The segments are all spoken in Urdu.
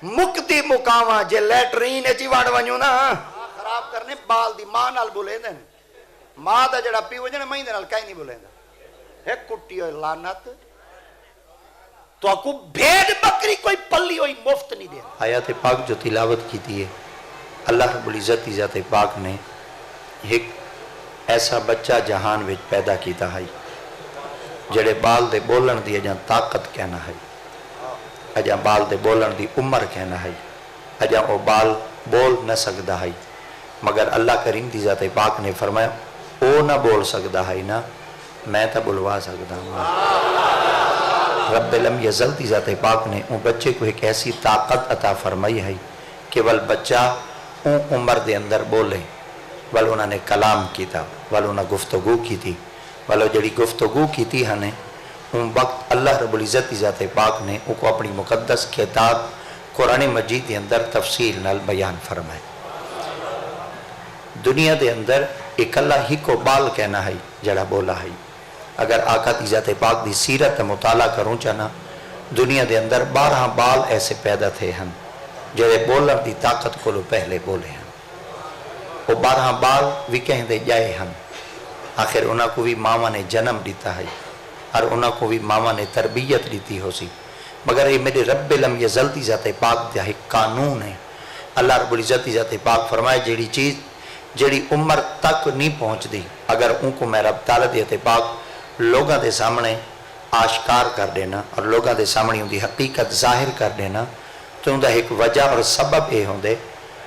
مکتی مکاواں جے لیٹرین چی وڑ ونجو نا خراب کرنے بال دی ماں نال بولے دن ماں دا جڑا پی وجنے مہین نال کہیں نہیں بولے دا ایک کٹی ہوئی لانت تو اکو بھیڑ بکری کوئی پلی ہوئی مفت نہیں دے. آیات پاک جو تلاوت کی تھی ہے اللہ رب العزت ذات پاک نے ایک ایسا بچہ جہان وچ پیدا کیتا ہے جڑے بال دے بولن دی اجاں طاقت کہنا ہے اجاں بال دے بولن دی عمر کہنا ہے اجاں او بال بول نہ سکدا ہے مگر اللہ کریم دی ذات پاک نے فرمایا او نہ بول سکدا ہے نا میں تا بلوا سکدا ہوں. رب لم یزل دی ذات پاک نے ان بچے کو ایک ایسی طاقت عطا فرمائی ہے کہ ول بچہ ان عمر دے اندر بولے ول انہوں نے کلام کیتا ول انہوں نے گفتگو کی تھی ولو جڑی گفتگو کی تھی ہنے ان وقت اللہ رب العزت ذات پاک نے ان کو اپنی مقدس کتاب قرآن مجید کے اندر تفصیل نال بیان فرمائے. دنیا دے اندر ایک اللہ ہی کو بال کہنا ہے جڑا بولا ہے. اگر آقا دی ذات پاک دی سیرت مطالعہ کروں چانا دنیا دے اندر 12 بال ایسے پیدا تھے ہن جڑے بولن دی طاقت کو لو پہلے بولے ہیں وہ 12 بال بھی کہیں دے جائے ہن. آخر انہاں کو بھی ماما نے جنم دیتا ہے اور انہاں کو بھی ماما نے تربیت دیتی ہو سی مگر یہ میرے رب لم یزل دی ذات پاک دا ایک قانون ہے. اللہ رب العزت دی ذات پاک فرمائے جیڑی چیز جیڑی عمر تک نہیں پہنچ دی اگر ان کو میں رب تعالیٰ دی ذات پاک لوگاں دے سامنے آشکار کر دینا اور لوگاں دے سامنے ان دی حقیقت ظاہر کر دینا تو ان دا ایک وجہ اور سبب یہ ہوں دے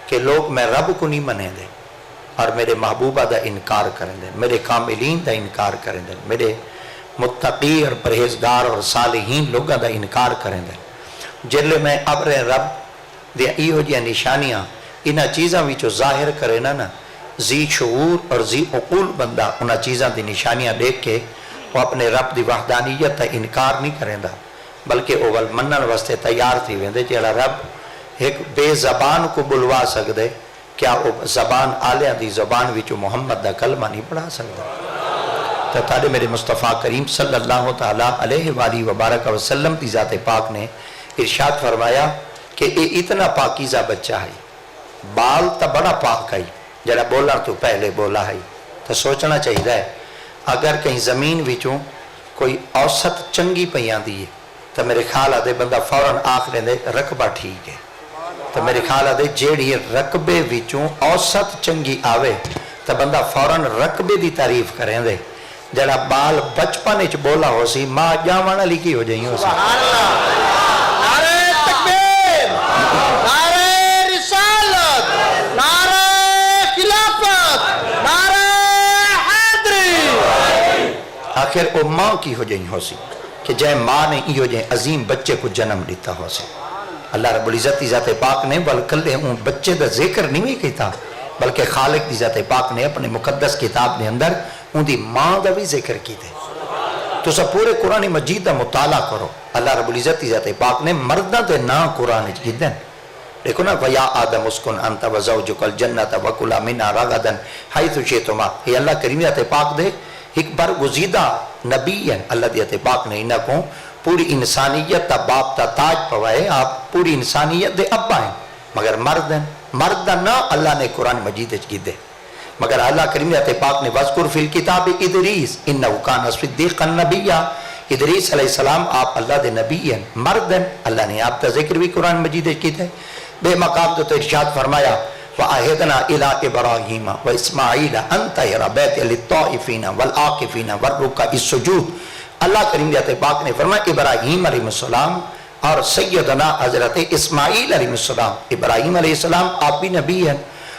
کہ لوگ میں رب کو نہیں منے دے اور میرے محبوبہ دا انکار کریں دے میرے کاملین دا انکار کریں دے میرے متقی اور پرہیزگار اور صالحین لوگاں دا انکار کریں دے. جلے میں ابر رب دے ایہو جی نشانیاں انہاں چیزاں وچوں ظاہر کرے نا ذی شعور اور ذی عقول بندہ انہاں چیزاں دی نشانیاں دیکھ کے وہ اپنے رب دی وحدانیت تا انکار نہیں کریں دا بلکہ اول منن واسطے تیار تھی ویندے جڑا رب ایک بے زبان کو بلوا سکدے کیا وہ زبان آلیاں دی زبان وچوں محمد دا کلمہ نہیں پڑھا سکدا. تو تارے میرے مصطفیٰ کریم صلی اللہ تعالیٰ علیہ وآلہ وبارک وسلم دی ذات پاک نے ارشاد فرمایا کہ یہ اتنا پاکیزہ بچہ ہے بال تا بڑا پاک ہے جڑا بولا تو پہلے بولا ہے. تو سوچنا چاہیے ہے اگر کہیں زمین وچوں کوئی اوسط چنگی پیاں دی ہے تو میرے خیال آدھے بندہ فوراً آخ لیندے رقبہ ٹھیک ہے. تو میرے خیال آدھے جیڑی رقبے وچوں اوسط چنگی آوے تو بندہ فوراً رقبے دی تعریف کریں دے. جڑا بال بچپن اچ بولا ہو سی ماں جاوان علی کی ہو جائیں ہو سی. سبحان اللہ. نعرہ تکبیر، نعرہ رسالت، نعرہ خلافت، نعرہ حیدری. آخر وہ ماں کی ہو جائیں ہو سی کہ جائے ماں نے ہو جائیں عظیم بچے کو جنم دیتا ہو سی. اللہ رب العزت ذات پاک نے بلکہ ان بچے دا ذکر نہیں کیتا بلکہ خالق دی ذات پاک نے اپنے مقدس کتاب نے اندر ان دی ماں دا بھی ذکر کی تھے. تو سب پورے قرآن مجید دا مطالعہ کرو. اللہ رب العزت ذات پاک نے مردہ دے نا قرآن کی دن دیکھو نا وَيَا آدَمُ اسْكُنْ أَنْتَ وَزَوْجُكَ الْجَنَّةَ وَكُلَا مِنْهَا رَغَدًا حَيْثُ شِئْتُمَا. یہ اللہ کریم ذات پاک دے ایک برگزیدہ نبی ہیں. اللہ ذات پاک نے انہاں کو پوری انسانیت تا باپ تا تاج پوائے آپ پوری انسانیت دے ابا ہیں مگر مرد نہ اللہ نے قرآن مجید کی دے مگر اللہ کریم ذات پاک نے وذکر فی الکتاب ادریس انہو کان صدیقا نبیا. ادریس علیہ السلام آپ اللہ دے نبی ہیں مرد ہیں. اللہ نے آپ تا ذکر بھی قرآن مجید کی دے. بے مقام تو ارشاد فرمایا وَآہدنا إِلَىٰ إِبْرَاهِيمَ وَإِسْمَاعِيلَ أَن طَهِّرَ بَيْتِيَ لِلطَّائِفِينَ وَالْعَاكِفِينَ وَالرُّكَّعِ السُّجُودِ. اللہ کریم ذات پاک نے فرمایا ابراہیم علیہ السلام اور سیدنا حضرت اسماعیل علیہ السلام. ابراہیم علیہ السلام آپ بھی نبی ہیں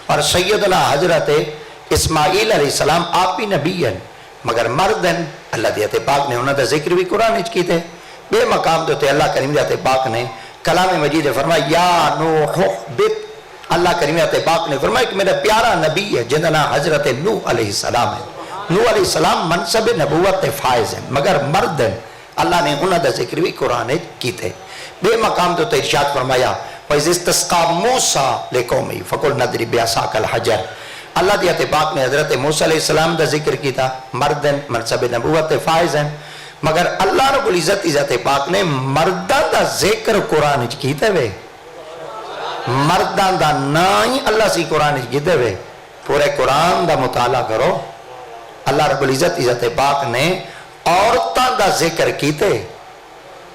اور سیدنا حضرت اسماعیل علیہ السلام آپ بھی نبی ہیں مگر مرد ہیں. اللہ ذات پاک نے انہوں نے ذکر بھی قرآن کی تھے. بے مقام تو اللہ کریم ذات پاک نے کلام مجید فرمایا یا نوح اہبط. اللہ کریم ذات پاک نے فرمایا کہ میرا پیارا نبی ہے جن کا نام حضرت نوح علیہ السلام ہے. نوح علیہ السلام منصب نبوت فائز ہیں مگر مرد ہیں. اللہ نے انہوں نے ذکر بھی قرآن کی تھے. بے مقام تو ارشاد فرمایا وَإِذِ اسْتَسْقَىٰ مُوسَىٰ لِقَوْمِهِ فَقُلْ اضْرِب بِعَصَاكَ الْحَجَرَ. اللہ ذات پاک نے حضرت موسیٰ علیہ السلام کا ذکر کی تھا مرد ہیں منصب نبوت فائز ہیں مگر اللہ رب العزت ذات پاک نے مردہ دا ذکر قرآن کیتے ہوئے مردان دا نا ہی اللہ سی قرآن گدے وے پورے قرآن دا مطالعہ کرو اللہ رب العزت عزت پاک نے عورتاں دا ذکر کیتے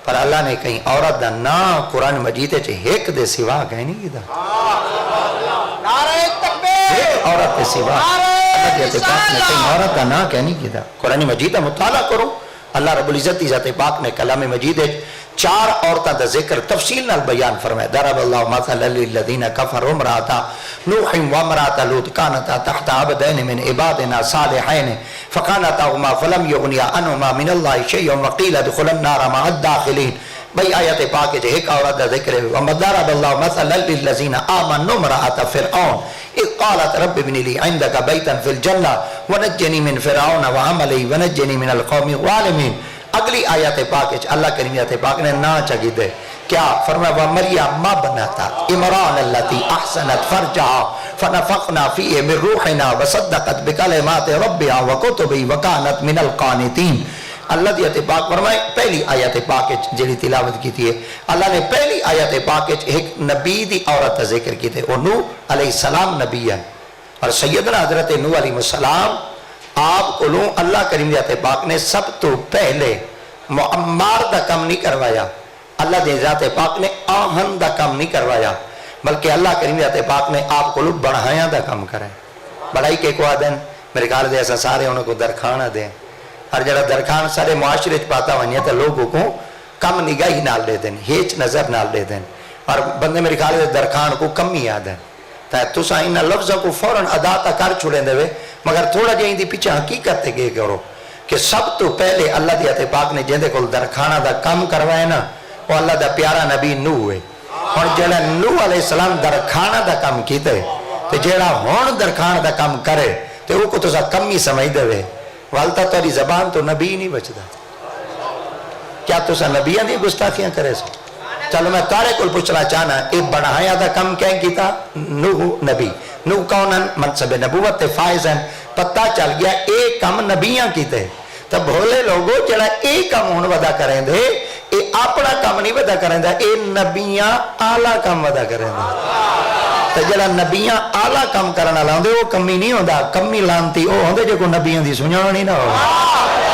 پر اللہ نے کہیں عورت دا نا قرآن مجید چے ایک دے سوا کہیں نہیں کیتا نعرہ تکبیر ایک عورت دے سوا اللہ عزت پاک نے کہیں عورت دا نا کہیں نہیں کیتا قرآن مجید دا مطالعہ کرو اللہ رب العزت عزت پاک نے کلام مجید 4 عورتوں دا ذکر تفصیل نال بیان فرمایا ضرب اللہ مثلا للذین کفروا امرأۃ نوح وامرأۃ لوط كانتا تحت عبدین من عبادنا صالحین فخانتاهما فلم یغنیا عنہما من اللہ شیئا وقیل ادخلا النار مع الداخلین بھئی آیت پاک ہے ایک عورت دا ذکر ہے وضرب اللہ مثلا للذین آمنوا امرأۃ فرعون اذ قالت رب ابن لی عندک بیتا فی الجنہ ونجنی من فرعون وعملی ونجنی من القوم الظالمین اگلی آیت پاک ہے اللہ کریم آیت پاک نے نا چگی دے کیا فرمایا وَمَرْيَمَ مَا بَنَاتَ عِمْرَانَ الَّتِي أَحْسَنَتْ فَرْجَهَا فَنَفَخْنَا فِيهِ مِنْ رُوحِنَا وَصَدَّقَتْ بِكَلِمَاتِ رَبِّهَا وَكُتُبِهِ وَكَانَتْ مِنَ الْقَانِتِينَ اللہ دی آیت پاک فرمائے پہلی آیت پاک جڑی تلاوت کی تھی اللہ نے پہلی آیت پاک ایک نبی دی عورت ذکر کی تھی اور نوح علیہ السلام نبی ہے اور سیدنا حضرت نوح علیہ السلام آپ کو لوں اللہ کریم ذات پاک نے سب تو پہلے معمار دا کم نہیں کروایا اللہ دے ذات پاک نے آہن دا کم نہیں کروایا بلکہ اللہ کریم ذات پاک نے آپ کو لوں بڑھایاں دا کم کریں بڑھائی کے کو آدن میرے کال دے ایسا سارے انہوں کو درخانہ دیں ہر جڑا درخان سارے معاشرے پاتا ونیا تو لوگوں کو کم نگاہی نال لے دیں ہیچ نظر نال لے دیں اور بندے میرے کال دے درخان کو کم ہی آدن تو سا انہا لفظوں کو فوراں ادا تا کر چھوڑیں دے مگر تھوڑا جائیں دی پیچھے حقیقت تے گئے کرو کہ سب تو پہلے اللہ دیتے پاک نے جہدے کو درخانہ دا کم کروائے نا وہ اللہ دا پیارا نبی نوح ہوئے اور جہاں نوح علیہ السلام درخانہ دا کم کیتے تو جہاں ہون درخانہ دا کم کرے تو وہ کو تو سا کم ہی سمجھ دے والتا تاری زبان تو نبی نہیں بچتا کیا تو سا نبیاں دی گستاخیاں کرے سو چلو میں تارے کل پوچھنا چاہنا ایک بڑھایا دا کم کہیں کیتا نوح نبی نوح کونن منصب نبوت فائز ہیں پتہ چل گیا ایک کم نبیاں کیتے تب بھولے لوگوں چلا ایک کم ہون ودا کریں دے اے اپنا کم نہیں ودا کریں دے اے نبیاں آلہ کم ودا کریں دے تو جلا نبیاں آلہ کم کرنا لاؤں وہ کمی نہیں ہوندہ کمی لانتی وہ ہوندے جو کو نبیاں دی سنجھانا نہیں نہ ہو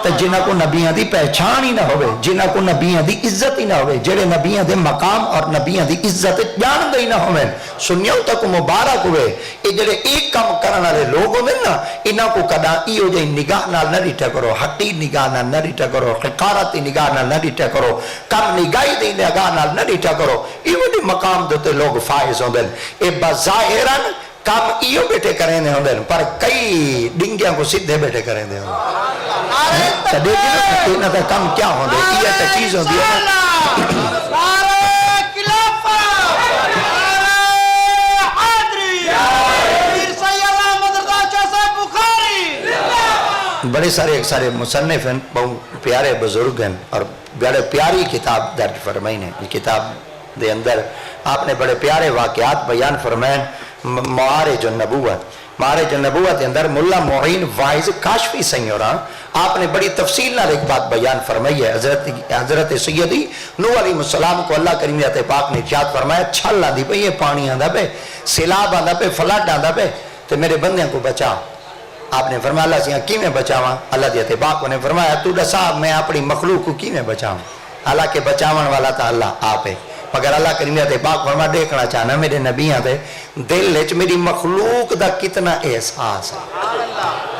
تو جنہ کو نبیاں دی پہچان ہی نہ ہوئے جنہ کو نبیاں دی عزت ہی نہ ہوئے جڑے نبیاں دے مقام اور نبیاں دی عزت جان دے ہی نہ ہوئے سنیوں تک مبارک ہوئے یہ جڑے ایک کام کرنا لے لوگ ہوئے نا انہاں کو کدا ایو جائے نگاہ نال نہ ریٹھا کرو حقی نگاہ نال نہ ریٹھا کرو حقارتی نگاہ نال نہ ریٹھا کرو کم نگاہی دی نگاہ نال نہ ریٹھا کرو ایو دی مقام دیتے لوگ فائز ہوندے اے بظاہرن کام ایو بیٹھے کریں دے ہوندے پر کئی ڈنگیاں کو سدھے بیٹھے کریں دے ہوندے چلے گی نا تا کم کیا ہوندے یہ تا چیز ہوندی ہے نعرہ خلافت نعرہ حیدری پیر سید احمد رضا چیسا بخاری بڑے سارے ایک سارے مصنف ہیں بہت پیارے بزرگ ہیں اور بڑے پیاری کتاب درج فرمائی نے یہ کتاب دے اندر آپ نے بڑے پیارے واقعات بیان فرمائیں معارج النبوت معارج النبوت اندر ملا معین واعظ کاشفی سیوران آپ نے بڑی تفصیل نال ایک بات بیان فرمائی ہے حضرت سیدی نوح علیہ السلام کو اللہ کریم ذات پاک نے ارشاد فرمایا چھل آندی پہ یہ پانی آندا پہ سیلاب آندا پہ فلڈ آندا پہ تو میرے بندیاں کو بچا آپ نے فرمایا اللہ سے کی میں بچاواں اللہ ذات پاک نے فرمایا تو دسا میں اپنی مخلوق کو کی میں بچاواں حالانکہ بچاون والا تا اللہ آپ ہے مگر اللہ کریم ذات پاک فرما دیکھنا چاہنا میرے نبیاں دے دل وچ میری مخلوق دا کتنا احساس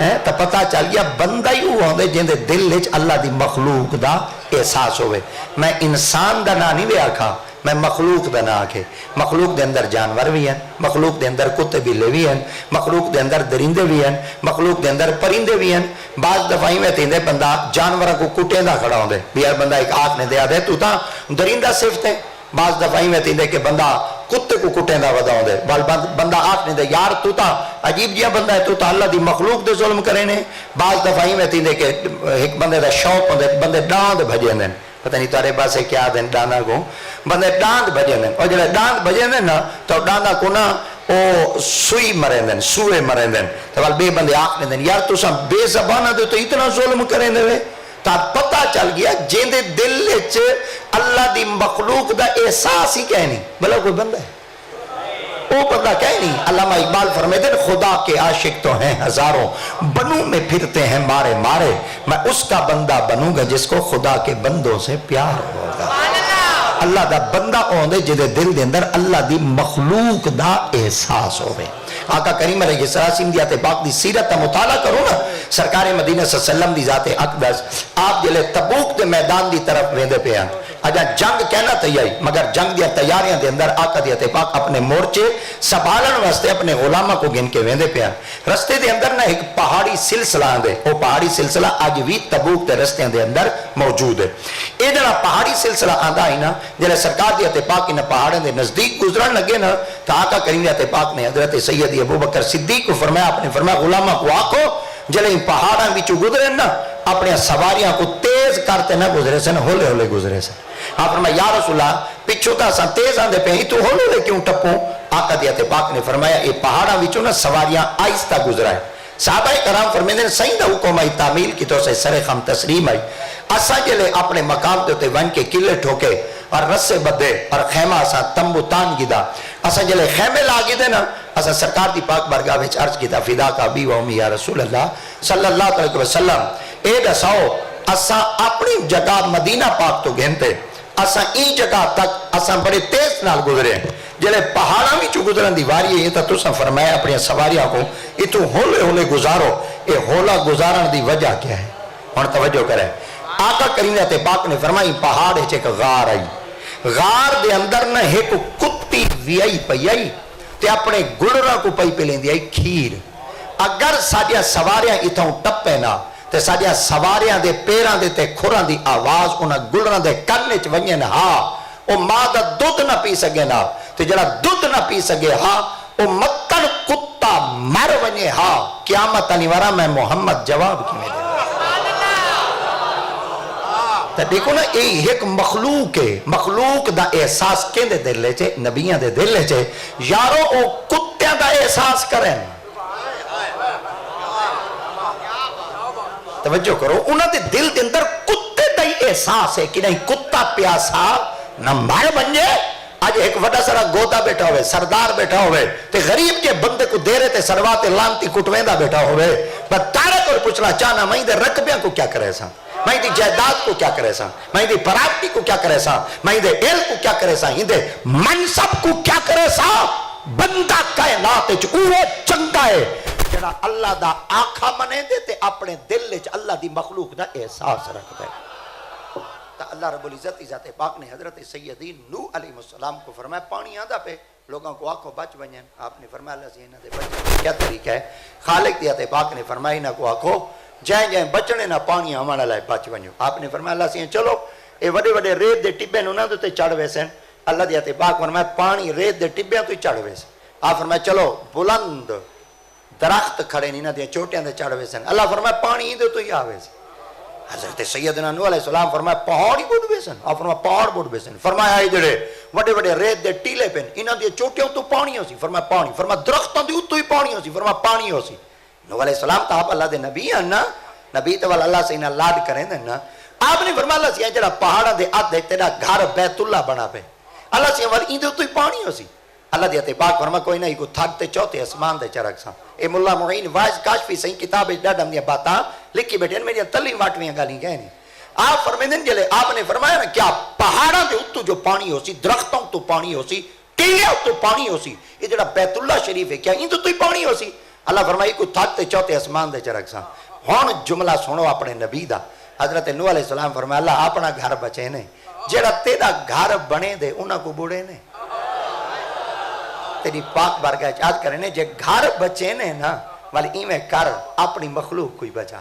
ہے تو پتہ چل گیا بندہ ہی ہوندے جندے دل وچ اللہ دی مخلوق دا احساس ہوئے میں انسان دا نا نہیں وے آکھا میں مخلوق دا نا آکھے مخلوق دے اندر جانور بھی ہیں مخلوق دے اندر کتے بلے بھی ہیں مخلوق دے اندر درندے بھی ہیں مخلوق دے اندر پرندے بھی ہیں بعض دفعی میں تیندے بندہ جانورہ کو کٹیں دا کھڑا ہوندے بیار بندہ ایک آنکھ نے دیا دے تو تا درندہ صفت ہے بعض دفعی میں تیندے کہ بندہ کتے کو کٹیں دا ودا ہوندے بندہ آنکھ نے دے یار تو تا عجیب جیا بندہ ہے تو تا اللہ دی مخلوق دے ظلم کرینے بعض دفعی میں تیندے کہ ایک بندے دا شوق ہوندے بندے ڈاند بھجے دیں پتہ نہیں تارے پاس ہے کیا دیں ڈاندہ کو بندے ڈاند بھجے دیں اور جب ڈاند بھجے دیں نا تو ڈاندہ کو نا او سوئی مریں دیں سوئے مریں دیں تو بے بندے آنکھ نے دیں یار تو سا بے زبانہ دے تو اتنا ظلم کریں دے تا پتہ چل گیا جن دے دل وچ اللہ دی مخلوق دا احساس ہی کہ نہیں، بھلا کوئی بندہ ہے وہ بندہ کہیں نہیں۔ علامہ اقبال فرماتے ہیں خدا کے عاشق تو ہیں ہزاروں، بنوں میں پھرتے ہیں مارے مارے، میں اس کا بندہ بنوں گا جس کو خدا کے بندوں سے پیار ہوگا۔ اللہ دا بندہ ہوندے جدے دل دے اندر اللہ دی مخلوق دا احساس ہوئے۔ آقا کریم علیہ السلام دی پاک دی سیرت دا مطالعہ کرو نا، سرکار مدینہ صلی اللہ علیہ وسلم دی ذات اقدس آپ جلے تبوک دے میدان دی طرف ویندے پہ ہیں، اجا جنگ کہنا تیائی مگر جنگ دیا تیاریاں دے اندر آقا دی پاک اپنے مورچے سنبھالن واسطے اپنے غلامہ کو گن کے ویندے پہ ہیں۔ رستے دے اندر نہ ایک پہاڑی سلسلہ آندے، وہ پہاڑی سلسلہ آج بھی تبوک دے رستے دے اندر موجود ہے۔ اے جڑا پہاڑی سلسلہ آندا ہی نا جڑے سرکار دی پاک ان پہاڑوں دے نزدیک گزرن لگے نا تو آقا کریم دی پاک نے حضرت سید ابو بکر صدیق کو فرمایا، اپنے فرمایا غلامہ کو آکھو جلے ان پہاڑاں وچوں گزرے نا اپنے سواریاں کو تیز کرتے نہ گزرے سن، ہولے ہولے گزرے سن۔ آپ فرمایا یا رسول اللہ پچھو تا سا تیز آندے پہ ہی تو ہولے ہولے کیوں ٹپوں؟ آقا دی پاک نے فرمایا اے پہاڑاں وچوں نا سواریاں آہستہ گزرا ہے۔ صحابہ کرام فرمیندے نے صحیح دا حکم آئی تعمیل کی تو سے سر خم تسلیم آئی، اسا جلے اپنے مقام تے ون کے قلعے ٹھوکے اور رسے بدے اور خیمہ اسا تمبو تان گدا، اسا جلے خیمے لاگی دے نا اسا سرکار دی پاک بارگاہ وچ عرض کیتا فدا کا ابی و امی یا رسول اللہ صلی اللہ علیہ وسلم اے دساؤ اسا اپنی جگہ مدینہ پاک تو گھنتے اسا این جگہ تک اسا بڑے تیز نال گزرے جلے پہاڑاں بھی چو گزرن دی واری ہے یہ تا تسا فرمایا اپنی سواریاں کو یہ تو ہولے ہولے گزارو، یہ ہولا گزارن دی وجہ کیا ہے؟ اور توجہ کرے آقا کریم نے پاک نے فرمائی پہاڑ ہے ایک غار آئی، غار دے اندر نہ ایک کتی ویائی پئی آئی تے اپنے گلرہ کو پئی پہ لیں دی آئی کھیر، اگر ساڑیاں سواریاں اتھاؤں ٹپے نا تے ساڑیاں سواریاں دے پیران دے تے کھران دی آواز انہاں گلران دے کرنے چ ونجے نا ہاں او ماں دا دودھ نہ پی سکے نا تے جڑا دودھ نہ پی سکے ہاں او مکن کتا مر ونجے ہاں قیامت انیورہ میں محمد جواب کی میں دے تا دیکھو نا ایک مخلوق ہے، مخلوق دا احساس کین دے دل لے چھے نبیان دے دل لے چھے یارو او کتیاں دا احساس کریں، توجہ کرو انہاں دے دل دے اندر کتے دا ہی احساس ہے کہ نہیں کتا پیاسا نہ مار بنجے۔ آج ایک وڈا سارا گودا بیٹھا ہوئے سردار بیٹھا ہوئے تے غریب کے بندے کو دے رہے تے سروات لانتی کٹویندہ بیٹھا ہوئے پر تارک اور پوچھنا چاہنا میں دے رقبیاں کو کیا کرے سا، میں دی جائیداد کو کیا کرے سا، میں دی پراپتی کو کیا کرے سا، میں دے علم کو کیا کرے سا، ہندے منصب کو کیا کرے سا، بندہ کائنات اوہ چنگا ہے جڑا اللہ دا آنکھا منے دے تے اپنے دل لے اللہ دی مخلوق دا احساس رکھ دے۔ تا اللہ رب العزت ذات پاک نے حضرت سیدین نوح علیہ السلام کو فرمایا پانی آدھا پہ لوگوں کو آنکھوں بچ بنجن، آپ نے فرمایا اللہ سے انہاں دے بچنے کیا طریقہ ہے؟ خالق ذات پاک نے فرمایا انہاں کو آنکھوں جائیں جائیں بچنے نہ پانی ہمارا لائے بچ بنجو۔ آپ نے فرمایا اللہ سے چلو اے وڈے وڈے ریت دے ٹبے انہاں دے چڑھ ویسن، اللہ ذات پاک فرمایا پانی ریت دے ٹبیاں تو چڑھ ویسن۔ آپ فرمایا چلو بلند درخت کھڑے نہیں نہ دیا چوٹیاں دے چڑھ ویسن، اللہ فرمایا پانی دے تو ہی آوے سے۔ حضرت سیدنا نوح علیہ السلام فرمایا پہاڑی بڑھ بیسن، آپ فرمایا پہاڑ بڑھ بیسن، فرمایا آئی جڑے وڈے وڈے ریت دے ٹیلے پین انہاں دے چوٹیاں تو پانی ہو سی، فرمایا پانی، فرمایا درختوں دے تو ہی پانی ہو سی، فرمایا پانی ہو سی۔ نوح علیہ السلام تا آپ اللہ دے نبی ہیں نا، نبی تو اللہ سے انہاں لاد کریں دیں نا، آپ نے فرمایا اللہ سے جڑا پہاڑا دے آدھے تیرا گھر بیت اللہ بنا پہ، اللہ سے وال این دے تو ہی پانی ہو سی۔ اللہ دیتے پاک فرما کوئی نہیں کو تھک تے چوتے اسمان دے چرک سا اے ملا معین واعظ کاشفی صحیح کتاب ڈاڈم دیا باتاں لکھی بیٹھے میری تلی واٹویاں گالی گئے نہیں۔ آپ فرمیندن جلے آپ نے فرمایا نا کیا پہاڑاں دے اتو جو پانی ہو سی، درختوں تو پانی ہو سی، ٹیلے تو پانی ہو سی، یہ جڑا بیت اللہ شریف ہے کیا ان تو ہی پانی ہو سی؟ اللہ فرمائی کو تھک تے چوتے اسمان دے چرک سا۔ ہون جملہ سنو اپنے نبی دا، حضرت نوح علیہ السلام فرمایا اللہ اپنا گھر بچے نے جڑا تیرا گھر بنے دے انہاں کو بوڑے نے تیری پاک بارگاہ چاہت کرنے جے گھر بچے نے نا والی ایمیں کر اپنی مخلوق کوئی بچا۔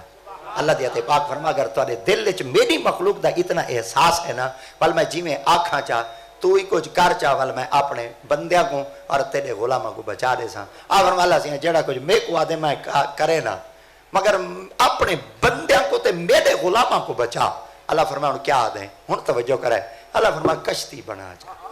اللہ دیتے پاک فرما اگر تو دل لچ میری مخلوق دا اتنا احساس ہے نا وال میں جی میں آنکھاں چاہ تو ہی کچھ کر چاہ وال میں اپنے بندیاں کو اور تیرے غلامہ کو بچا دے سا۔ آپ فرما اللہ سے جڑا کچھ میں کو آدھے میں کرے نا مگر اپنے بندیاں کو تے میرے غلامہ کو بچا۔ اللہ فرما انہوں کیا آدھے ہن توجہ کرے، اللہ فرما کشتی بنا جا۔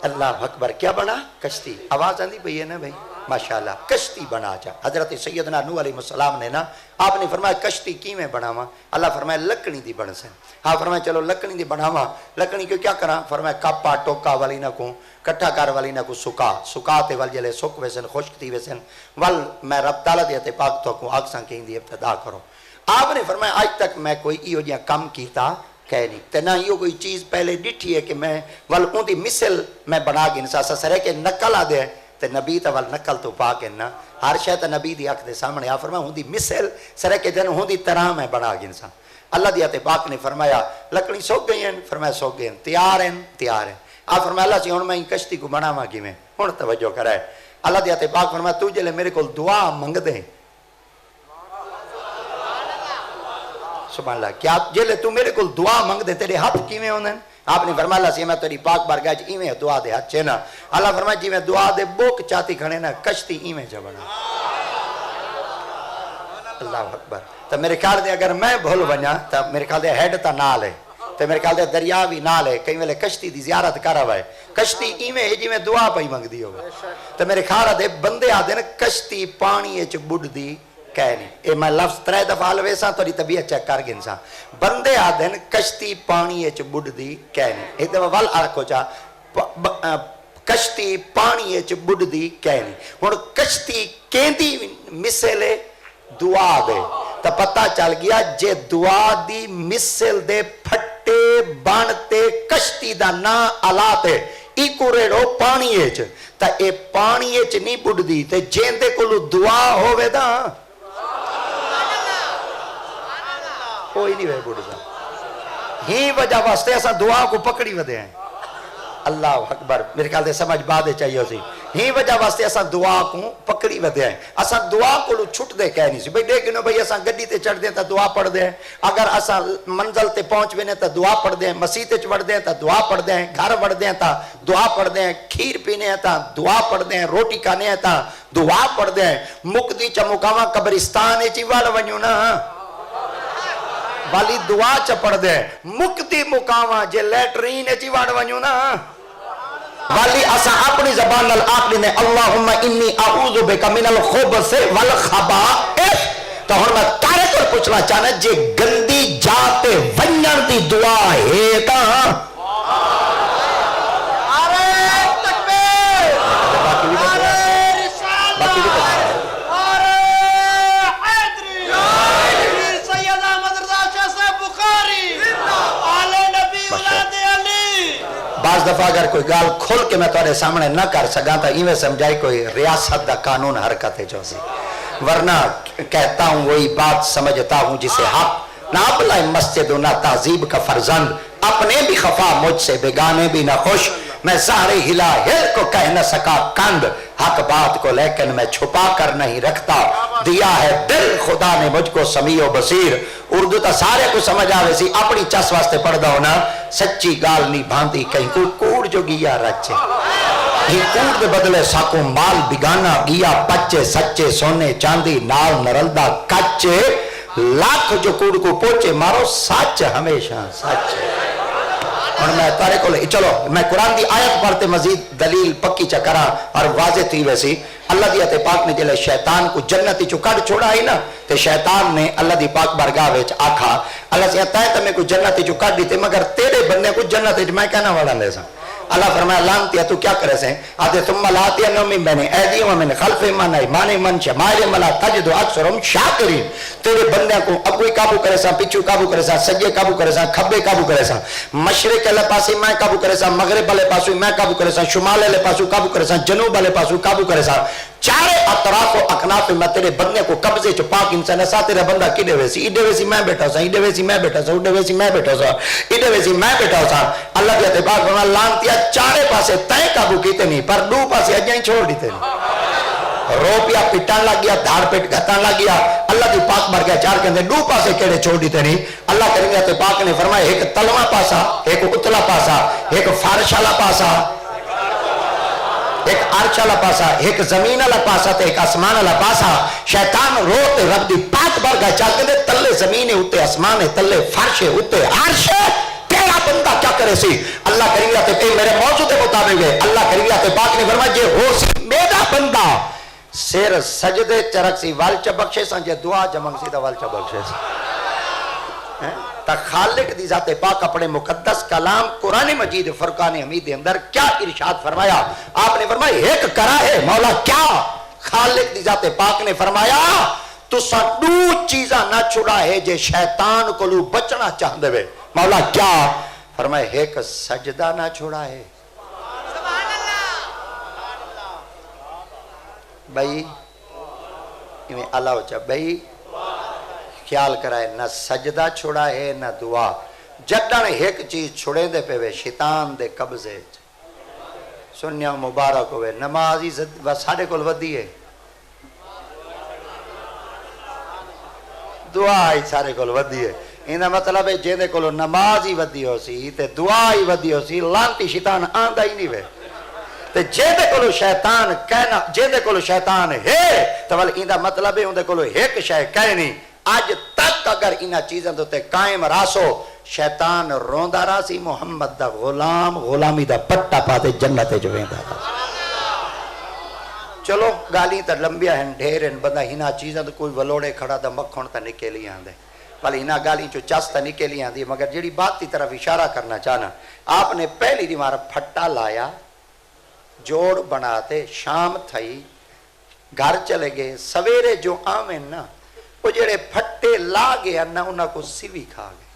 اللہ اکبر کیا بنا؟ کشتی۔ آواز آندھی پئی ہے نا بھائی ماشاءاللہ کشتی بنا جا. حضرت سیدنا نوح علیہ السلام نے نا آپ نے فرمایا کشتی کی میں بناواں؟ اللہ فرمایا لکڑی دی بن سن. ہاں فرمایا چلو لکڑی دی بناواں. لکڑی کو کیا کراں؟ فرمایا کاپا ٹوکا والی نہ کو کٹھا کر والی نہ کو سکا تے ول جلے سک ویسن خشک تھی ویسن ول میں رب تعالیٰ دے تے پاک تو کو آکساں کہیں دی ابتدا کرو. آپ نے فرمایا آج تک میں کوئی ایو جہاں کم کیتا کہہ نہیں تے نہ یہ کوئی چیز پہلے ڈٹھی ہے کہ میں ول اون دی مثل میں بنا کے انسا سرے کے نقل آ دے تے نبی تے ول نقل تو پا کے نا ہر شے تے نبی دی اکھ دے سامنے آ فرمایا ہوں دی مثل سرے کے جن ہوں دی طرح میں بنا کے انسان. اللہ دی تے پاک نے فرمایا لکڑی سوک گئی ہیں؟ فرمایا سوک گئی ہیں. تیار ہیں. آپ فرمایا اللہ سی ہن میں کشتی کو بناواں کیویں؟ ہن توجہ کرے. اللہ دی تے پاک فرمایا تو جلے میرے کول دعا منگ دے. سبحان اللہ. کیا جلے تو میرے کول دعا منگ دے تیرے ہاتھ کیویں ہوندے؟ آپ نے فرمایا اللہ سی میں تیری پاک بارگاہ وچ ایویں دعا دے ہاتھ چے نا. اللہ فرمایا جی میں دعا دے بوک چاتی کھڑے نا کشتی ایویں چ بنا. اللہ اکبر. تو میرے خیال دے اگر میں بھول ونجا تو میرے خیال دے ہیڈ تا نال ہے تو میرے خیال دے دریا بھی نال ہے. کئی ویلے کشتی دی زیارت کرا وے کشتی ایویں ہے جویں دعا پئی منگدی ہوے. تو میرے خیال دے بندے آدے نا کشتی پانی وچ بڈدی کہہ نہیں. اے میں لفظ 3 دفعہ لویساں تیری طبیعت چیک کر گنساں. بندے آدے نا کشتی پانی وچ بڈدی کہہ نہیں. ایک دفعہ ول آکھو چا کشتی پانی وچ بڈدی کہہ نہیں. ہن کشتی کیندی مثل دعا دے تو پتہ چل گیا جے دعا دی مثل دے پھٹے بانتے کشتی دا نا آلات ہے ایکو ریڑو پانی ایچ تا اے پانی ایچ نہیں بڑھ دی تے جیندے کلو دعا ہوئے دا کوئی نہیں وے بڑھ دا. ہی وجہ واسطے ایسا دعا کو پکڑی ودے ہیں. اللہ اکبر. میرے خیال دے سمجھ بادے چاہیے سی. ہی وجہ واسطے اساں دعا کو پکڑی ودے ہیں. اساں دعا کو چھٹ دے کہہ نہیں سی بھئی دیکھ نو بھئی اساں گڈی تے چڑھ دیں تا دعا پڑھ دیں. اگر اساں منزل تے پہنچ وینے تا دعا پڑھ دیں. مسیح تے چڑھ دیں تا دعا پڑھ دیں. گھر وڑ دیں تا دعا پڑھ دیں. کھیر پینے تا دعا پڑھ دیں. روٹی کھانے تا دعا پڑھ دیں. مقدی چمکاواں قبرستان چ وڑ ونجو نا والی دعا چ پڑھ دیں. مقدی مقاواں جے لیٹرین چ وڑ ونجو نا والی اسا اپنی زبان نال آکھ لینے اللہم انی اعوذ بک من الخبث والخبائث. تو ہن میں تارے کو پوچھنا چاہنا جے گندی جاتے ونجن دی دعا ہے تا نعرہ تکبیر نعرہ رسالت نعرہ حیدری پیر سید احمد رضا شاہ صاحب بخاری آل نبی اولاد علی. بعض دفعہ اگر کوئی گال کھول کے میں تارے سامنے نہ کر سکا تا ایویں سمجھائی کوئی ریاست دا قانون حرکت ہے جو سی. ورنہ کہتا ہوں وہی بات سمجھتا ہوں جسے حق نہ بلائے مسجد و نہ تہذیب کا فرزند. اپنے بھی خفا مجھ سے بیگانے بھی نہ خوش. میں سارے ہلا ہل کو کہہ نہ سکا کند. حق بات کو لیکن میں چھپا کر نہیں رکھتا. دیا ہے دل خدا نے مجھ کو سمیع و بصیر. اردو تا سارے کو سمجھ آوے سی. اپنی چس واسطے پڑھ دا ہونا سچی گال نہیں بھانتی کہیں کوئی کوڑ جو گیا رچے. یہ کوڑ دے بدلے ساکو مال بگانا گیا پچے سچے سونے چاندی نال نرلدہ کچے لاکھ جو کوڑ کو پوچے مارو سچ ہمیشہ سچ. اور میں تارے کو لے چلو میں قرآن دی آیت پڑھتے مزید دلیل پکی چکرا اور واضح تھی ویسی. اللہ دی آیت پاک نے جلے شیطان کو جنتی چو کڑ چھوڑا ہی نا تے شیطان نے اللہ دی پاک بارگاہ وچ آکھا اللہ سے آتا ہے تمہیں کو جنتی چو کڑ دیتے مگر تیرے بندے کو جنتی چو میں کہنا والا لے سا. اللہ فرمایا لانتیا تو کیا کرے سے آتے ثم لاتی انہم بین ایدیہم من خلف من ایمان من شمائل ملا تجد اکثرهم شاکرین. تیرے بندے کو اگوی قابو کرے سا پچھو قابو کرے سا سجے قابو کرے سا کھبے قابو کرے سا مشرق والے پاسے میں قابو کرے سا مغرب والے پاسے میں قابو کرے سا شمال والے پاسے قابو کرے سا جنوب والے پاسے قابو کرے سا. چارے اطراف و اکناف میں تیرے بندے کو قبضے چ پاک انسان سا. تیرا بندہ کڈے ویسی ایڈے ویسی میں بیٹھا سا ایڈے ویسی میں بیٹھا سا ایڈے ویسی میں بیٹھا سا ایڈے ویسی میں بیٹھا سا. اللہ کے اتباع فرمایا لانتیا چارے پاسے تے قابو کیتے نہیں پر دو پاسے اجیں چھوڑ دیتے نہیں. رو پیا پٹان لگ گیا دھاڑ پٹ گھتان لگ گیا. اللہ دی پاک مر گیا چار کہندے دو پاسے کیڑے چھوڑ دیتے نہیں. اللہ کریم تے پاک نے فرمایا ایک تلواں پاسا ایک اتلا پاسا ایک فارش والا پاسا ایک عرش والا پاسا ایک زمین والا پاسا تے ایک آسمان والا پاسا. شیطان روتے رب دی پاک بارگاہ چا کے تلے زمین اتے آسمان تلے فرش اتے عرش تیرا بندہ کیا کرے سی. اللہ کریم تے میرے موضوع کے مطابق ہے اللہ کریم تے پاک نے فرمایا جے ہو سی میرا بندہ سر سجدے چرک سی وال چ بخشے سن جے دعا جمنگ سی دا وال چ بخشے سی تا خالق دی ذات پاک اپنے مقدس کلام قرآن مجید فرقان حمید دے اندر کیا ارشاد فرمایا؟ آپ نے فرمایا ایک کرا ہے مولا کیا؟ خالق دی ذات پاک نے فرمایا تو سا دو چیزاں نہ چھڑا ہے جے شیطان کو لو بچنا چاہ دے وے مولا کیا؟ فرمایا ایک سجدہ نہ چھڑا ہے بھائی انہیں اللہ ہو چاہ بھائی خیال کرائے نہ سجدہ چھوڑا ہے نہ دعا جدن ایک چیز چھوڑے دے پہ وے شیطان دے قبضے سنیا مبارک ہوئے نمازی ساڑھے کل ودی ہے دعا ہی سارے کل ودی ہے انہا مطلب ہے جیدے کلو نمازی ودی ہو سی تے دعا ہی ودی ہو سی لانتی شیطان آندہ ہی نہیں وے تے جیدے کلو شیطان کہنا جیدے کلو شیطان ہے تو والی اندہ مطلب ہے اندے کلو ایک شے کہنی آج تک اگر انہا چیزیں دوتے قائم راسو شیطان روندہ راسی محمد دا غلام غلامی دا پٹا پاتے جنت جو ویندہ راسی چلو گالی تا لمبیا ہیں ڈھیر ہیں بندہ ہنا چیزیں تو کوئی ولوڑے کھڑا دا مکھن تا نکلی آندے بلی ہنا گالی چو چاستا نکلی آندی مگر جڑی بات تی طرف اشارہ کرنا چاہنا آپ نے پہلی دی مارا پھٹا لایا جوڑ بناتے شام تھئی گھر چلے گئے سویرے جو آمین نا وہ جڑے پھٹے لا گیا نا انہاں کو سیوی کھا گئے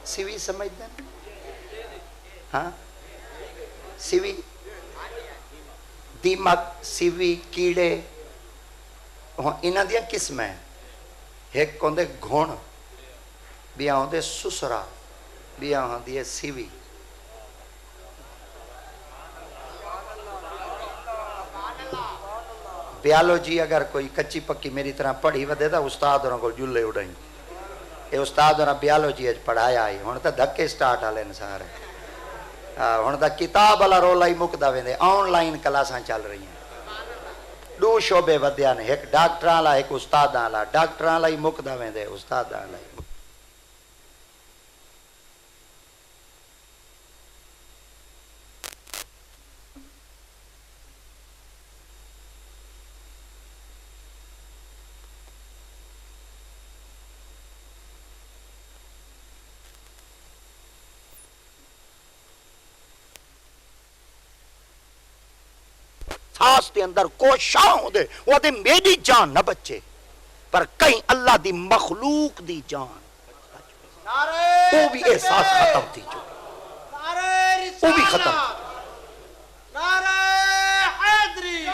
سیوی سمجھ دیں ہاں سیوی دیمک سیوی کیڑے انہاں دیا قسم ہیں ایک کون دے گھون بیا ہوں دے سسرا بیا ہوں دے سیوی بیالوجی اگر کوئی کچی پکی میری طرح پڑھی ودے دا استاد اور کو جلے اڑائیں اے استاد اور بیالوجی اج پڑھایا آئی ہون تا دھکے سٹارٹ آلے انسار ہے ہون تا کتاب والا رولا ہی مکدہ ویندے آن لائن کلاساں چل رہی ہیں دو شعبے ودیاں ایک ڈاکٹراں والا ایک استاداں والا ڈاکٹراں والا ہی مکدہ ویندے استاداں والا ہی ساس دے اندر کوشاں ہوں دے وہ دے میری جان نہ بچے پر کہیں اللہ دی مخلوق دی جان وہ بھی احساس ختم تھی جو وہ بھی ختم تھی نعرہ حیدری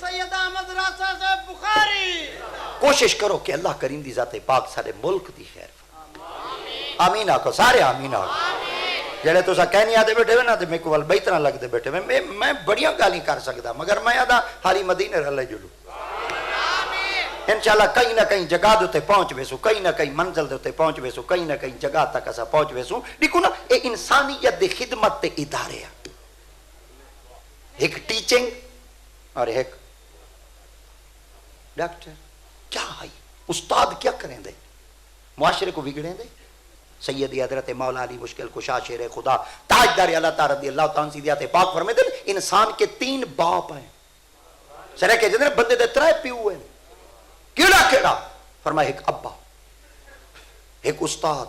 سید احمد راسا سے بخاری کوشش کرو کہ اللہ کریم دی ذات پاک سارے ملک دی خیر آمین آکو سارے آمین آکو جڑے تو سا کہنی آدھے بیٹھے ہوئے نا تو میں کو والبیتنا لگ دے بیٹھے ہوئے میں بڑیاں گالی کر سکتا مگر میں آدھا حالی مدینہ رلے جلو انشاءاللہ کہیں نہ کہیں جگہ دوتے پہنچ بیسو کہیں نہ کہیں منزل دوتے پہنچ بیسو کہیں نہ کہیں جگہ تک ایسا پہنچ بیسو دیکھو نا اے انسانیت دے خدمت تے ادارے ہیں ایک ٹیچنگ اور ایک ڈاکٹر کیا ہے استاد کیا کریں دے معاشرے کو بگڑیں دے سیدی حضرت مولا علی مشکل کشا شیر خدا تاجدار اللہ تعالی رضی اللہ تعالی سیدیات پاک فرمائے دے انسان کے 3 باپ ہیں سرے کے جدر بندے دے 3 پیو ہیں کیڑا فرمائے ایک ابا ایک استاد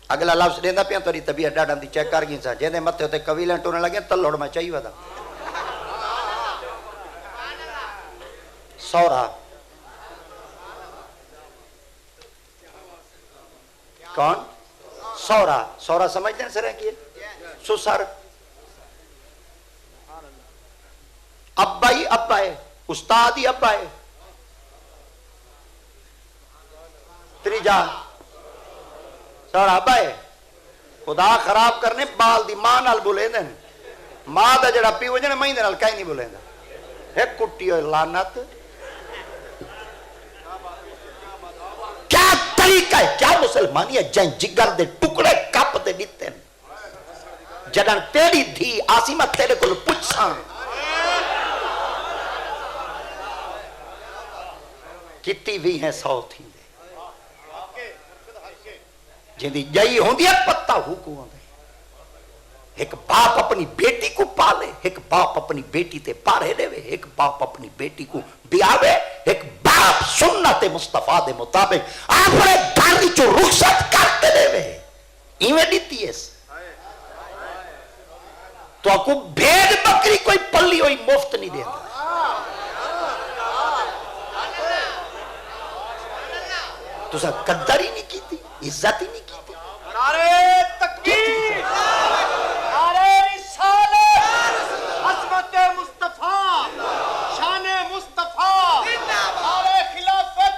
اگلا لفظ دیندہ پیاں توری طبیعت ڈاڈا دی چیک کر گئی سا جیندے متے ہوتے قویلیں ٹونے لگے تلوڑ میں چاہیے ودا سورا کون سورا سمجھ دیں سر کیے سسر ابا ہی ابا ہے استاد ہی ابا ہے تریجا سورا ابا ہے خدا خراب کرنے بال دی ماں نال بولے دیں ماں دا جڑا پیو جنے مہینے نال کہیں نہیں بولے دا ایک کٹی ہوئے لانت کیا طریقہ ہے کیا مسلمانی ہے جائیں جگر دے ٹکڑے کپ دے دیتے ہیں جڑن تیری دھی آسیمت تیرے کو پچھ سان کتی بھی ہیں 100 تھی دے جن دی جائی ہوں دیا پتہ ہوکو ہوں دے ایک باپ اپنی بیٹی کو پالے، ایک باپ اپنی بیٹی تے پارے دے، ایک باپ اپنی بیٹی کو بیاوے، ایک باپ سنت مصطفیٰ دے مطابق اپنے گھر چو رخصت کرتے دے ایویں دیتی ہے تو آپ کو بھیڑ بکری کوئی پلی ہوئی مفت نہیں دیتا. تو سا قدر ہی نہیں کی تھی، عزت ہی نہیں کی تھی. نعرے تکبیر، نعرے رسالت، عظمت مصطفیٰ، شان مصطفیٰ، نعرے خلافت،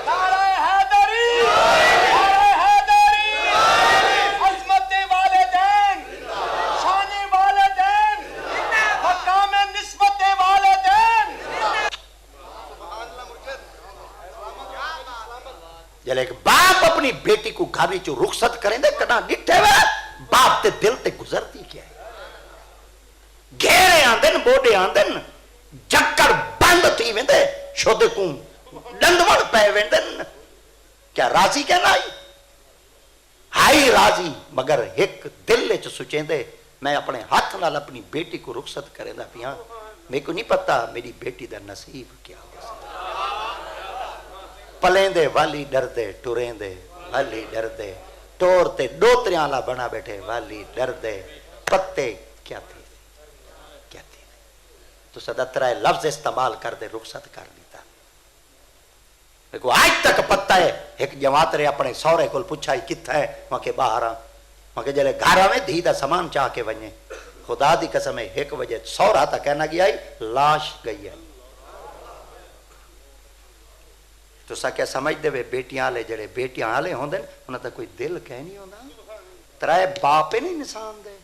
نعرے حیدری، نعرے حیدری، عظمت والدین، شان والدین، مقام نسبت والدین. جلے ایک باپ اپنی بیٹی کو گھر چو رخصت کریں دے کنا ڈٹھے ہوئے باپ تے دل تے گزرتی کیا ہے. گھیرے آندن بوڑے آندن جکڑ بند تھی ویندے شود کو ڈندوڑ پے ویندن. کیا راضی کہنا ہائی راضی، مگر ایک دل چ سوچیں دے میں اپنے ہاتھ نال اپنی بیٹی کو رخصت کریں دا پیاں، میں کو نہیں پتا میری بیٹی دا نصیب کیا ہو. پلیں دے والی ڈر دے، ٹوریں دے والی ڈر دے، ٹور تے ڈوتریاں لا بنا بیٹھے والی ڈر دے، پتے کیا تھی کیا تھی تو صدترہ لفظ استعمال کر دے رخصت کر لیتا. دیکھو آج تک پتہ ہے ایک جماعت رہے اپنے سورے کو پوچھا ہی کتھا ہے وہاں کے باہر وہاں کے جلے گھر میں دھی دا سامان چاہ کے ونجے. خدا دی قسم ہے ایک وجہ سورا تا کہنا گیا ہی لاش گئی ہے. تو سا کیا سمجھ دے وے بیٹیاں آلے جڑے بیٹیاں آلے ہوں دے انہاں تا کوئی دل کہہ نہیں ہونا ترائے باپے نہیں نسان دے.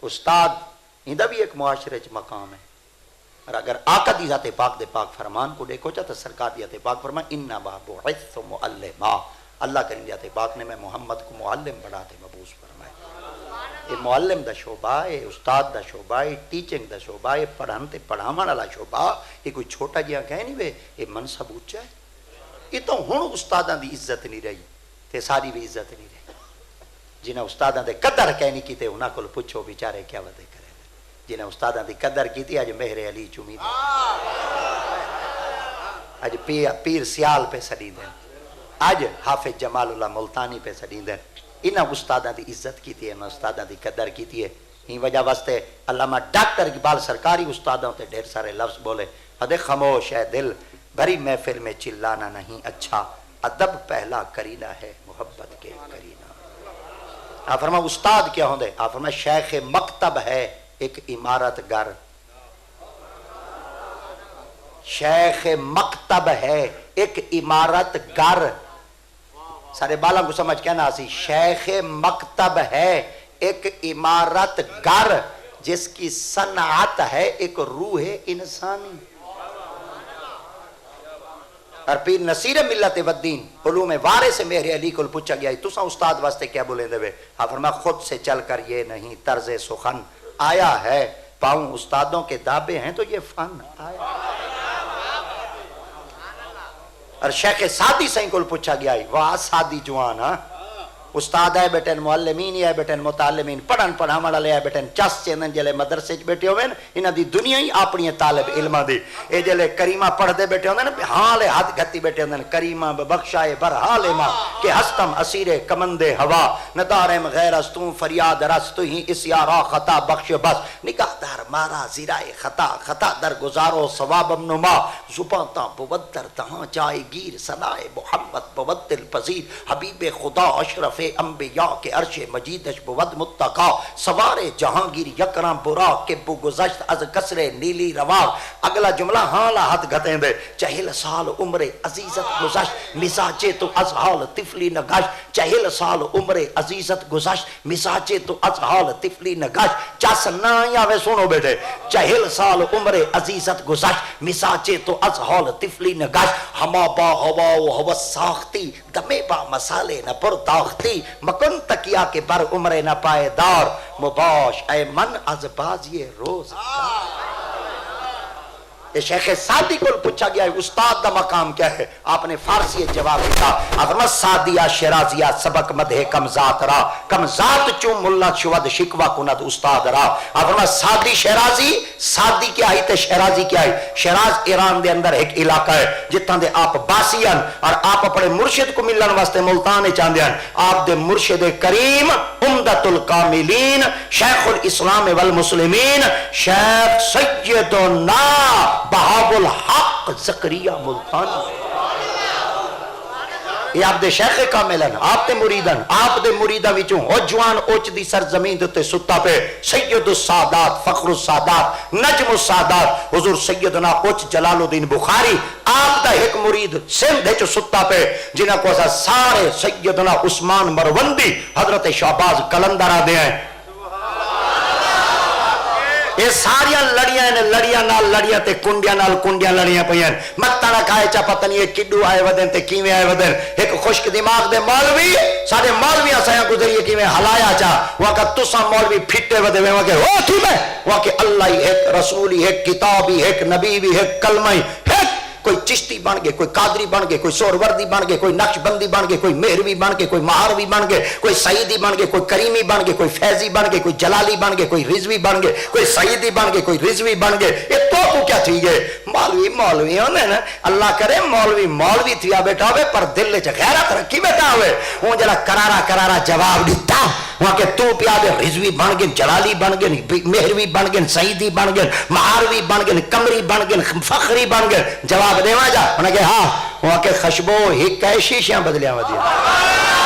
استاد ہندہ بھی ایک معاشرے چ مقام ہے. اور اگر آقا دی ذات پاک دے پاک فرمان کو دیکھو چاہتا سرکار دی ذات پاک فرمان انما بعثت معلما، اللہ کریم دی ذات پاک نے میں محمد کو معلم بنا دے مبعوث فرمائے. یہ معلم دا شعبہ ہے، استاد دا شعبہ ہے، ٹیچنگ دا شعبہ ہے، پڑھان تے پڑھاون والا شعبہ. یہ کوئی چھوٹا جہا کہہ نہیں وے یہ منصب اونچا ہے. یہ تو ہن استاداں دی عزت نہیں رہی تے ساری بھی عزت نہیں رہی. جنہیں استاداں دے قدر کہنی کیتے انہاں کول پوچھو بیچارے کیا ودے کرے. جنہیں استاداں دی قدر کیتی اج مہر علی چومی دے، اج پیر سیال پہ سڑی دے، اج حافظ جمال اللہ ملتانی پہ سڑی دے. انہاں استاداں دی عزت کیتی ہے، انہاں استاداں دی قدر کیتی ہے. ہی وجہ واسطے علامہ ڈاکٹر اقبال سرکاری استادوں تے ڈھیر سارے لفظ بولے. ادے خاموش ہے دل بھری محفل میں چلانا نہیں اچھا، ادب پہلا کرینہ ہے محبت کے کرینہ. آپ فرما استاد کیا ہوندے؟ آپ فرما شیخ مکتب ہے ایک عمارت گر. شیخ مکتب ہے ایک عمارت گر. سارے بالا کو سمجھ کہنا سی شیخ مکتب ہے ایک عمارت گر جس کی صنعت ہے ایک روح انسانی. اور پیر نصیر ملت والدین علوم وارث مہر علی کو پوچھا گیا تو سا استاد واسطے کیا بولے دے؟ آپ فرما خود سے چل کر یہ نہیں طرز سخن آیا ہے، پاؤں استادوں کے دابے ہیں تو یہ فن آیا. اور شیخ سادی سائیں کو پوچھا گیا واہ سادی جوان ہاں استاد ہے بیٹھن معلمین ہے بیٹھن متعلمین پڑھن پڑھاون والے ہے بیٹھن چس چیندن جلے مدرسے بیٹھے ہوئے انہاں دی دنیا ہی اپنی طالب علماں دی. اے جلے کریمہ پڑھ دے بیٹھے ہوندے نا حال ہاتھ گھتی بیٹھے ہوندے کریمہ ببخشائے برحال ماں کہ ہستم اسیر کمند ہوا ندارم غیر استوں فریاد رست ہی اس یارا خطا بخش بس نگاہ دار مارا زیرائے خطا خطا در گزارو ثواب نما زباں تا بود در تہاں جائے گیر صدائے محمد بود دل پذیر حبیب خدا اشرف انبیاء کے عرش مجیدش بود متقا سوار جہانگیر یکرم برا کے بو گزشت از کسر نیلی رواق. اگلا جملہ ہاں لا حد گھتیں دے چہل سال عمر عزیزت گزشت مزاجے تو از حال طفلی نگشت. چہل سال عمر عزیزت گزشت مزاجے تو از حال طفلی نگشت. چس نہ آوے سنو بیٹے چہل سال عمر عزیزت گزشت مزاجے تو از حال طفلی نگشت. ہما با ہوا و ہوا ساختی دمے با مسالے نہ پر داختی مکن تکیا کے بر عمر نہ پائے دار مباش اے من از بازی روز. یہ شیخ سعدی کو پوچھا گیا ہے استاد دا مقام کیا ہے؟ آپ نے فارسی جواب دیا، فرمایا سعدیہ شیرازیہ سبق مدح کم ذات را، کم ذات چوں ملا شود شکوا کند استاد را۔ آپ فرمایا سعدی شیرازی، سعدی کیا ہے تے شیرازی کیا ہے؟ شیراز ایران دے اندر ایک علاقہ ہے جتنا دے آپ باسیاں اور آپ اپنے مرشد کو ملن واسطے ملتان چاہتے ہیں۔ آپ دے مرشد کریم عمدۃ الکاملین شیخ الاسلام والمسلمین شیخ سیدنا بہاء الحق زکریا ملتانی، یہ آپ دے شیخ کاملن، آپ دے مریدن، آپ دے مریدہ وچوں او جوان اوچ دی سرزمین تے ستا پہ سید السادات فخر السادات نجم السادات حضور سیدنا اوچ جلال الدین بخاری آپ دا ایک مرید سندھ چ ستا پہ جنہاں کو سارے سیدنا عثمان مروندی حضرت شہباز کلندر آ دے ہیں۔ یہ ساریاں لڑیاں نے لڑیاں نال لڑیاں تے کنڈیاں نال کنڈیاں لڑیاں پئیاں متا نہ کھائے چا پتہ نہیں کڈو آئے ودن تے کیویں آئے ودن۔ ایک خشک دماغ دے مولوی سارے مولویاں سایاں گزریے کیویں ہلایا چا وہاں تساں مولوی پھٹے ودے وہاں کہ ہو کی میں وہاں کہ اللہ ہی ایک رسول ہی ایک کتاب ہی ایک نبی بھی ایک کلمہ ہی ایک کوئی چشتی بن گئے کوئی قادری بن گئے کوئی سوروردی بن گئے کوئی نقش بندی بن گئے کوئی مہروی بن گئے کوئی مہاروی بن گئے کوئی سعیدی بن گئے کوئی کریمی بن گئے کوئی فیضی بن گئے کوئی جلالی بن گئے کوئی رضوی بن گئے کوئی سعیدی بن گئے کوئی رضوی بن گئے۔ یہ تو کو کیا تھی گئے مولوی مولوی ہونے نا اللہ کرے مولوی مولوی تھیا بیٹھا ہوئے پر دل چ غیرت رکھی بیٹھا ہوئے وہ جلا کرارا کرارا جواب دیتا وہاں کہ تو پیا دے رضوی بن گئے جلالی بن گئے مہروی بن گئے سعیدی بن گئے مہاروی بن گئے کمری بن گئے فخری بن گئے جواب دیوا جا کہ ہاں وہاں کے خشبو ہی کئی شیشیاں بدلیاں ودیاں